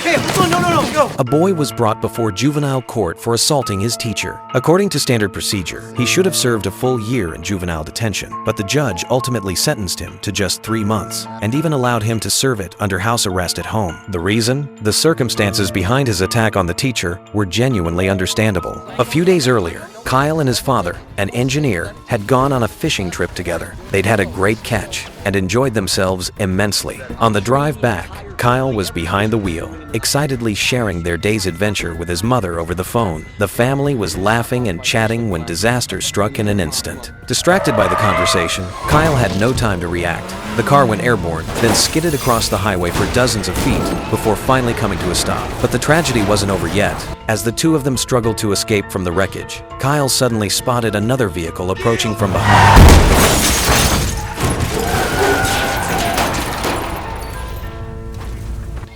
Hey, hold on, no, go! A boy was brought before juvenile court for assaulting his teacher. According to standard procedure, he should have served a full year in juvenile detention, but the judge ultimately sentenced him to just 3 months, and even allowed him to serve it under house arrest at home. The reason? The circumstances behind his attack on the teacher were genuinely understandable. A few days earlier, Kyle and his father, an engineer, had gone on a fishing trip together. They'd had a great catch and enjoyed themselves immensely. On the drive back, Kyle was behind the wheel, excitedly sharing their day's adventure with his mother over the phone. The family was laughing and chatting when disaster struck in an instant. Distracted by the conversation, Kyle had no time to react. The car went airborne, then skidded across the highway for dozens of feet before finally coming to a stop. But the tragedy wasn't over yet. As the two of them struggled to escape from the wreckage, Kyle suddenly spotted another vehicle approaching from behind.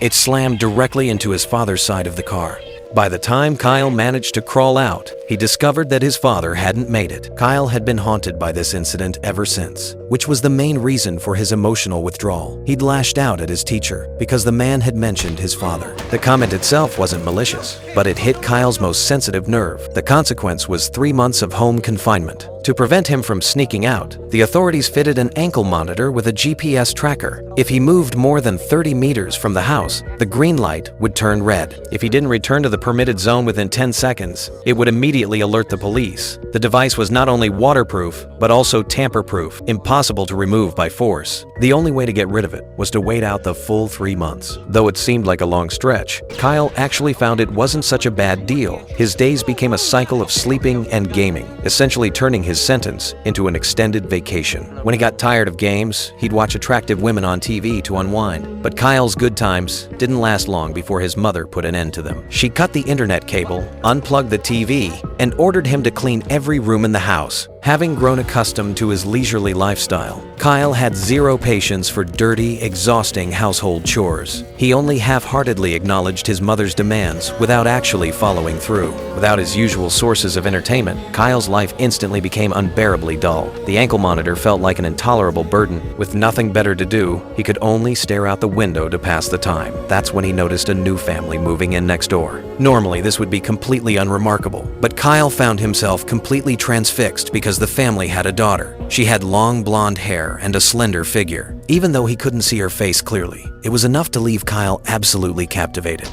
It slammed directly into his father's side of the car. By the time Kyle managed to crawl out, he discovered that his father hadn't made it. Kyle had been haunted by this incident ever since, which was the main reason for his emotional withdrawal. He'd lashed out at his teacher because the man had mentioned his father. The comment itself wasn't malicious, but it hit Kyle's most sensitive nerve. The consequence was 3 months of home confinement. To prevent him from sneaking out, the authorities fitted an ankle monitor with a GPS tracker. If he moved more than 30 meters from the house, the green light would turn red. If he didn't return to the permitted zone within 10 seconds, it would immediately alert the police. The device was not only waterproof, but also tamper-proof, impossible to remove by force. The only way to get rid of it was to wait out the full 3 months. Though it seemed like a long stretch, Kyle actually found it wasn't such a bad deal. His days became a cycle of sleeping and gaming, essentially turning his sentence into an extended vacation. When he got tired of games, he'd watch attractive women on TV to unwind. But Kyle's good times didn't last long before his mother put an end to them. She cut the internet cable, unplugged the TV, and ordered him to clean every room in the house. Having grown accustomed to his leisurely lifestyle, Kyle had zero patience for dirty, exhausting household chores. He only half-heartedly acknowledged his mother's demands without actually following through. Without his usual sources of entertainment, Kyle's life instantly became unbearably dull. The ankle monitor felt like an intolerable burden. With nothing better to do, he could only stare out the window to pass the time. That's when he noticed a new family moving in next door. Normally, this would be completely unremarkable, but Kyle found himself completely transfixed because the family had a daughter. She had long blonde hair and a slender figure. Even though he couldn't see her face clearly, it was enough to leave Kyle absolutely captivated.